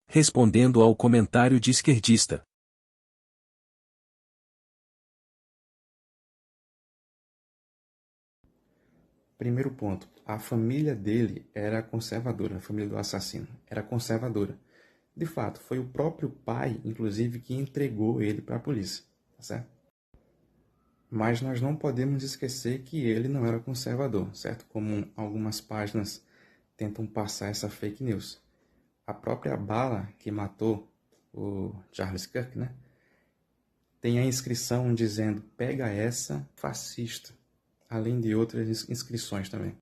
respondendo ao comentário de esquerdista. Primeiro ponto, a família dele era conservadora, a família do assassino era conservadora. De fato, foi o próprio pai, inclusive, que entregou ele para a polícia, tá certo? Mas nós não podemos esquecer que ele não era conservador, certo? Como algumas páginas tentam passar essa fake news. A própria bala que matou o Charles Kirk, né? Tem a inscrição dizendo, pega essa, fascista. Além de outras inscrições também.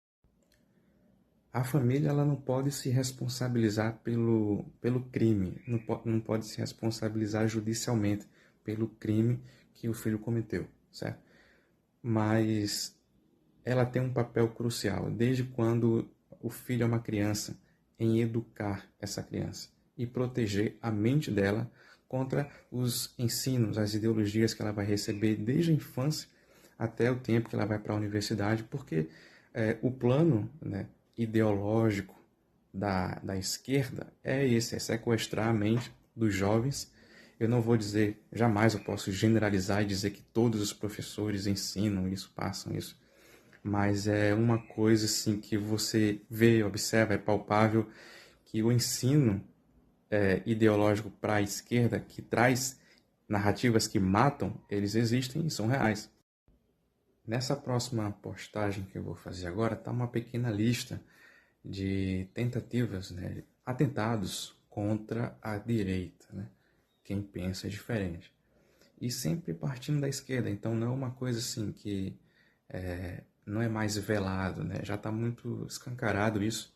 A família ela não pode se responsabilizar pelo crime, não pode se responsabilizar judicialmente pelo crime que o filho cometeu, certo? Mas ela tem um papel crucial, desde quando o filho é uma criança, em educar essa criança e proteger a mente dela contra os ensinos, as ideologias que ela vai receber desde a infância até o tempo que ela vai para a universidade, porque o plano, né, ideológico da esquerda é esse, é sequestrar a mente dos jovens. Eu não vou dizer, jamais eu posso generalizar e dizer que todos os professores ensinam isso, passam isso, mas é uma coisa assim que você vê, observa, é palpável, que o ensino ideológico para a esquerda, que traz narrativas que matam, eles existem e são reais. Nessa próxima postagem que eu vou fazer agora, está uma pequena lista de tentativas, né, atentados contra a direita, né, quem pensa diferente. E sempre partindo da esquerda, então não é uma coisa assim que não é mais velado, né, já está muito escancarado isso.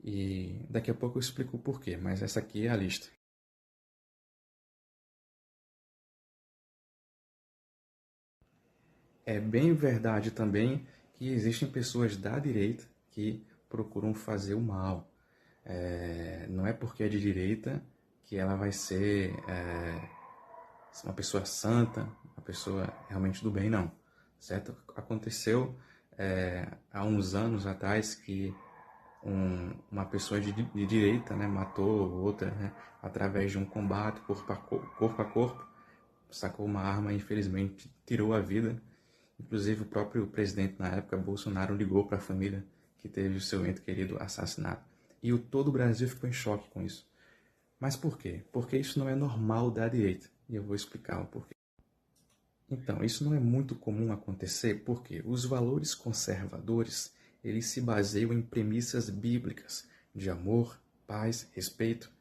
E daqui a pouco eu explico o porquê, mas essa aqui é a lista. É bem verdade também que existem pessoas da direita que procuram fazer o mal. Não é porque é de direita que ela vai ser uma pessoa santa, uma pessoa realmente do bem, não. Certo? Aconteceu há uns anos atrás que uma pessoa de direita, né, matou outra, né, através de um combate corpo a corpo, sacou uma arma e infelizmente tirou a vida. Inclusive o próprio presidente na época, Bolsonaro, ligou para a família que teve o seu ente querido assassinado. E todo o Brasil ficou em choque com isso. Mas por quê? Porque isso não é normal da direita. E eu vou explicar o porquê. Então, isso não é muito comum acontecer porque os valores conservadores, eles se baseiam em premissas bíblicas de amor, paz, respeito.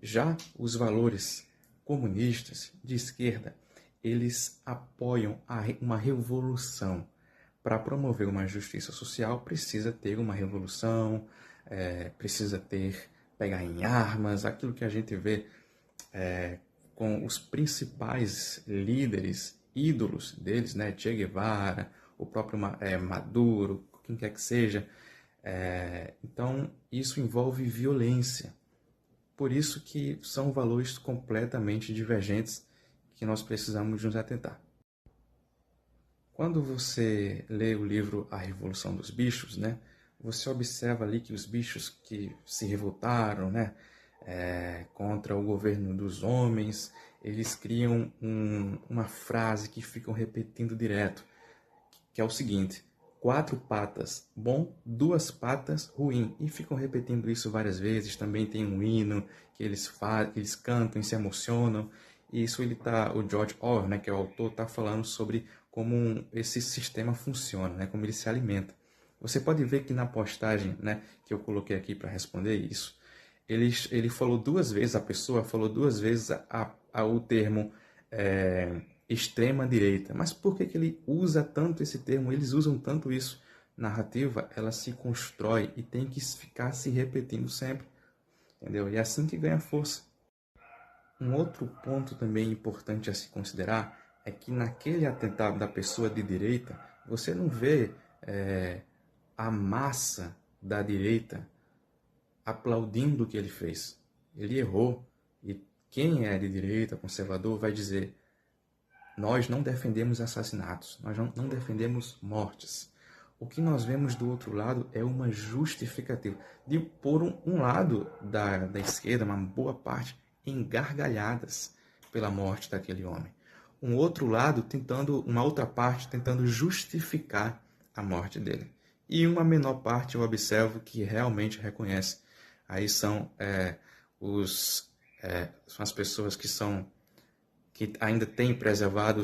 Já os valores comunistas de esquerda, eles apoiam uma revolução. Para promover uma justiça social, precisa ter uma revolução, precisa pegar em armas, aquilo que a gente vê com os principais líderes, ídolos deles, né? Che Guevara, o próprio Maduro, quem quer que seja. Então, isso envolve violência. Por isso que são valores completamente divergentes que nós precisamos nos atentar. Quando você lê o livro A Revolução dos Bichos, né, você observa ali que os bichos que se revoltaram, né, contra o governo dos homens, eles criam uma frase que ficam repetindo direto, que é o seguinte: 4 patas bom, 2 patas ruim. E ficam repetindo isso várias vezes. Também tem um hino que eles cantam e se emocionam. E isso o George Orwell, né, que é o autor, está falando sobre como esse sistema funciona, né, como ele se alimenta. Você pode ver que na postagem, né, que eu coloquei aqui para responder isso, ele falou 2 vezes, a pessoa falou 2 vezes o termo extrema direita. Mas por que ele usa tanto esse termo? Eles usam tanto isso. Narrativa, ela se constrói e tem que ficar se repetindo sempre. Entendeu? E é assim que ganha força. Um outro ponto também importante a se considerar é que naquele atentado da pessoa de direita, você não vê a massa da direita aplaudindo o que ele fez. Ele errou. E quem é de direita, conservador, vai dizer: nós não defendemos assassinatos, nós não defendemos mortes. o que nós vemos do outro lado é uma justificativa. De por um lado da esquerda, uma boa parte, engargalhadas pela morte daquele homem. Um outro lado uma outra parte tentando justificar a morte dele. E uma menor parte eu observo que realmente reconhece. Aí são as pessoas que ainda têm preservado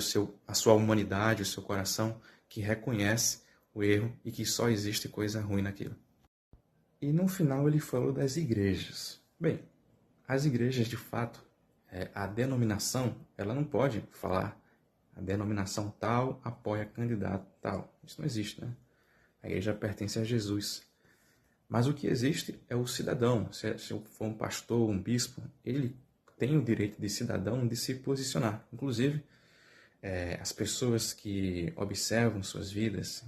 a sua humanidade, o seu coração, que reconhece o erro e que só existe coisa ruim naquilo. E no final ele falou das igrejas. Bem, as igrejas de fato, a denominação, ela não pode falar a denominação tal apoia candidato tal. Isso não existe, né? A igreja pertence a Jesus. Mas o que existe é o cidadão. Se for um pastor, um bispo, ele tem o direito de cidadão de se posicionar. Inclusive, as pessoas que observam suas vidas,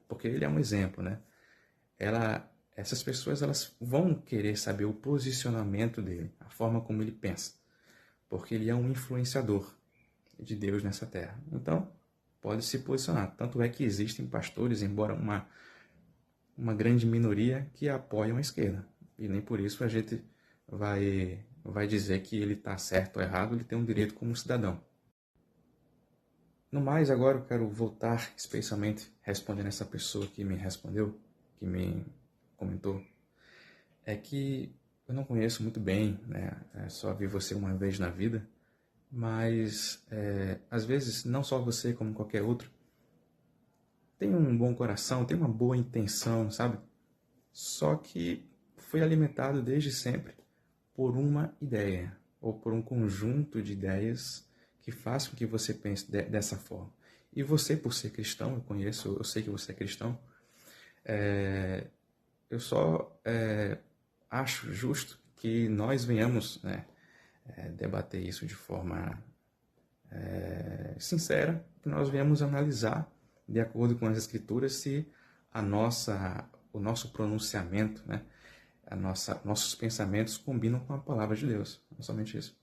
porque ele é um exemplo, né? Essas pessoas elas vão querer saber o posicionamento dele, a forma como ele pensa, porque ele é um influenciador de Deus nessa terra. Então, pode se posicionar. Tanto é que existem pastores, embora uma grande minoria, que apoiam a esquerda. E nem por isso a gente vai dizer que ele está certo ou errado, ele tem um direito como cidadão. No mais, agora eu quero voltar, especialmente respondendo essa pessoa que me respondeu, que me comentou, é que eu não conheço muito bem, né? Só vi você uma vez na vida, mas às vezes, não só você, como qualquer outro, tem um bom coração, tem uma boa intenção, sabe? Só que foi alimentado desde sempre por uma ideia, ou por um conjunto de ideias que faz com que você pense dessa forma. E você, por ser cristão, eu sei que você é cristão, eu só acho justo que nós venhamos, né, debater isso de forma sincera, que nós venhamos analisar, de acordo com as Escrituras, se o nosso pronunciamento, né, nossos pensamentos combinam com a palavra de Deus. É somente isso.